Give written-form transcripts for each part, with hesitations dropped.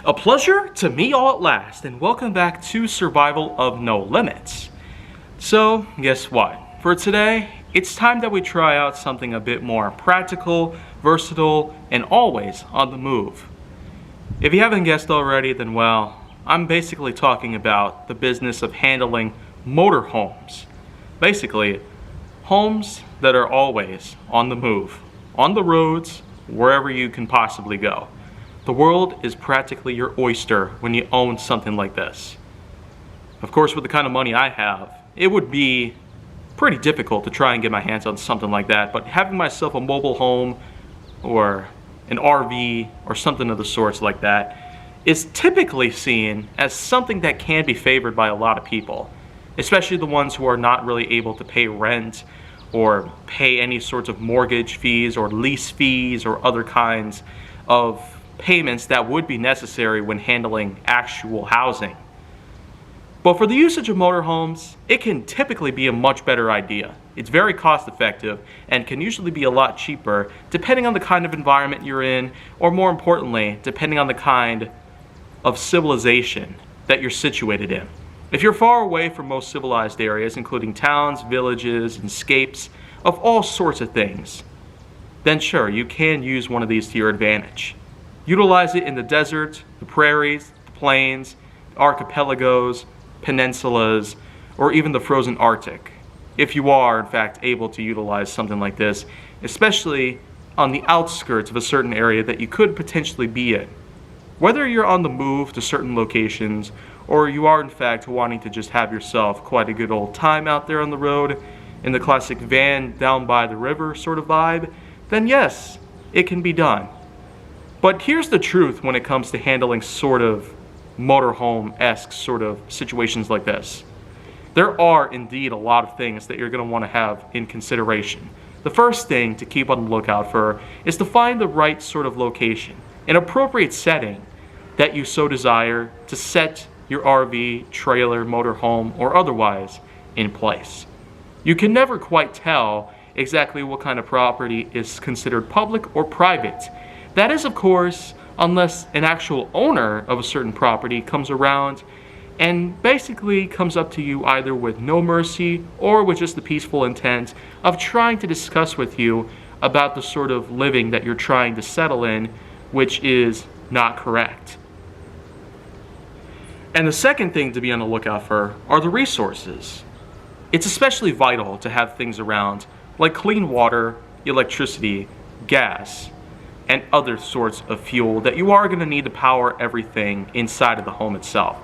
A pleasure to meet y'all at last, and welcome back to Survival of No Limits. So, guess what? For today, it's time that we try out something a bit more practical, versatile, and always on the move. If you haven't guessed already, then well, I'm basically talking about the business of handling motorhomes. Basically, homes that are always on the move, on the roads, wherever you can possibly go. The world is practically your oyster when you own something like this. Of course, with the kind of money I have, it would be pretty difficult to try and get my hands on something like that, but having myself a mobile home or an RV or something of the sorts like that is typically seen as something that can be favored by a lot of people, especially the ones who are not really able to pay rent or pay any sorts of mortgage fees or lease fees or other kinds of payments that would be necessary when handling actual housing. But for the usage of motorhomes, it can typically be a much better idea. It's very cost effective and can usually be a lot cheaper depending on the kind of environment you're in, or more importantly, depending on the kind of civilization that you're situated in. If you're far away from most civilized areas, including towns, villages, and scapes of all sorts of things, then sure, you can use one of these to your advantage. Utilize it in the desert, the prairies, the plains, archipelagos, peninsulas, or even the frozen Arctic, if you are in fact able to utilize something like this, especially on the outskirts of a certain area that you could potentially be in. Whether you're on the move to certain locations, or you are in fact wanting to just have yourself quite a good old time out there on the road, in the classic van down by the river sort of vibe, then yes, it can be done. But here's the truth when it comes to handling sort of motorhome-esque sort of situations like this. There are indeed a lot of things that you're going to want to have in consideration. The first thing to keep on the lookout for is to find the right sort of location, an appropriate setting that you so desire to set your RV, trailer, motorhome, or otherwise in place. You can never quite tell exactly what kind of property is considered public or private. That is, of course, unless an actual owner of a certain property comes around and basically comes up to you either with no mercy or with just the peaceful intent of trying to discuss with you about the sort of living that you're trying to settle in, which is not correct. And the second thing to be on the lookout for are the resources. It's especially vital to have things around like clean water, electricity, gas, and other sorts of fuel that you are going to need to power everything inside of the home itself.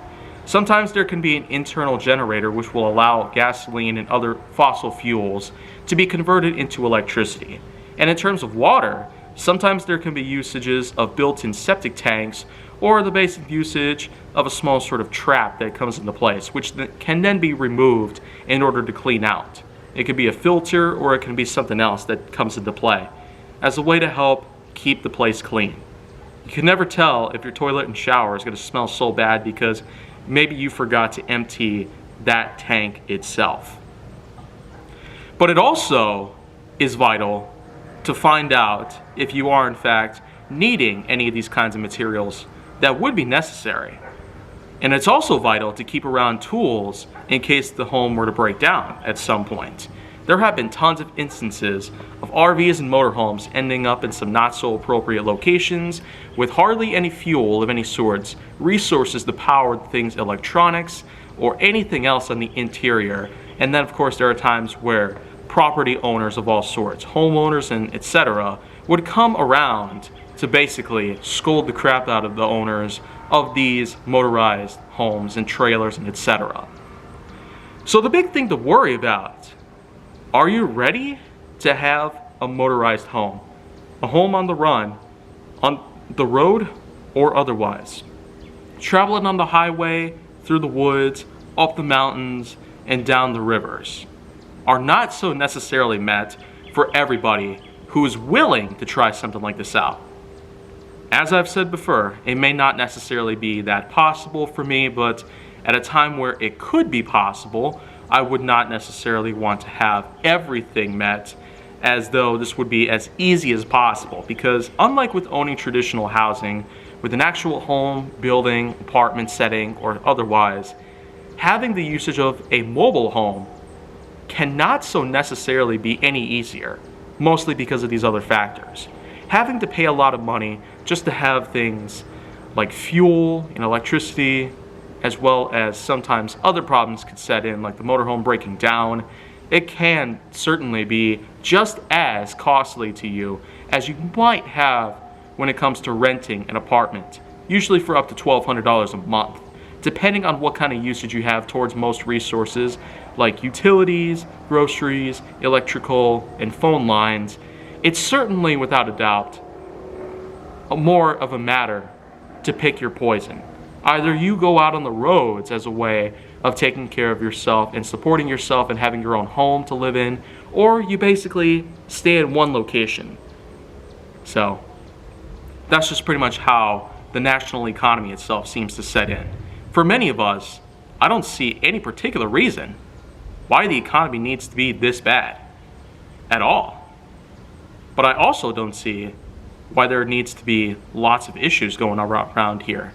Sometimes there can be an internal generator which will allow gasoline and other fossil fuels to be converted into electricity. And in terms of water, sometimes there can be usages of built-in septic tanks or the basic usage of a small sort of trap that comes into place, which can then be removed in order to clean out. It could be a filter or it can be something else that comes into play as a way to help keep the place clean. You can never tell if your toilet and shower is going to smell so bad because maybe you forgot to empty that tank itself. But it also is vital to find out if you are in fact needing any of these kinds of materials that would be necessary. And it's also vital to keep around tools in case the home were to break down at some point. There have been tons of instances of RVs and motorhomes ending up in some not so appropriate locations with hardly any fuel of any sorts, resources to power things electronics, or anything else on the interior. And then of course there are times where property owners of all sorts, homeowners and etc., would come around to basically scold the crap out of the owners of these motorized homes and trailers and etc. So the big thing to worry about: are you ready to have a motorized home? A home on the run, on the road or otherwise. Traveling on the highway, through the woods, up the mountains, and down the rivers are not so necessarily met for everybody who is willing to try something like this out. As I've said before, it may not necessarily be that possible for me, but at a time where it could be possible, I would not necessarily want to have everything met as though this would be as easy as possible, because unlike with owning traditional housing, with an actual home, building, apartment setting, or otherwise, having the usage of a mobile home cannot so necessarily be any easier, mostly because of these other factors. Having to pay a lot of money just to have things like fuel and electricity, as well as sometimes other problems could set in, like the motorhome breaking down, it can certainly be just as costly to you as you might have when it comes to renting an apartment, usually for up to $1,200 a month, depending on what kind of usage you have towards most resources like utilities, groceries, electrical, and phone lines. It's certainly, without a doubt, more of a matter to pick your poison. Either you go out on the roads as a way of taking care of yourself and supporting yourself and having your own home to live in, or you basically stay in one location. So that's just pretty much how the national economy itself seems to set in. For many of us, I don't see any particular reason why the economy needs to be this bad at all. But I also don't see why there needs to be lots of issues going around here.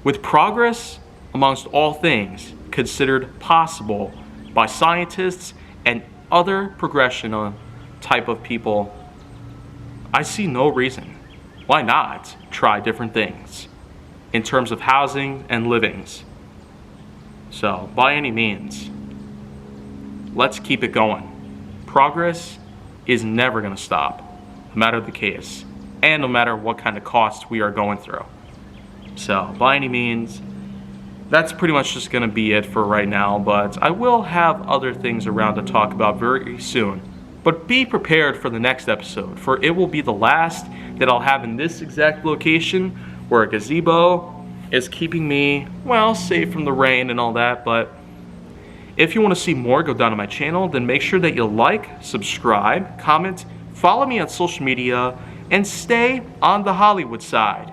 With progress, amongst all things, considered possible by scientists and other progression type of people, I see no reason why not try different things in terms of housing and livings. So, by any means, let's keep it going. Progress is never going to stop, no matter the case, and no matter what kind of cost we are going through. So, by any means, that's pretty much just going to be it for right now, but I will have other things around to talk about very soon. But be prepared for the next episode, for it will be the last that I'll have in this exact location where a gazebo is keeping me, well, safe from the rain and all that. But if you want to see more go down on my channel, then make sure that you like, subscribe, comment, follow me on social media, and stay on the Hollywood side.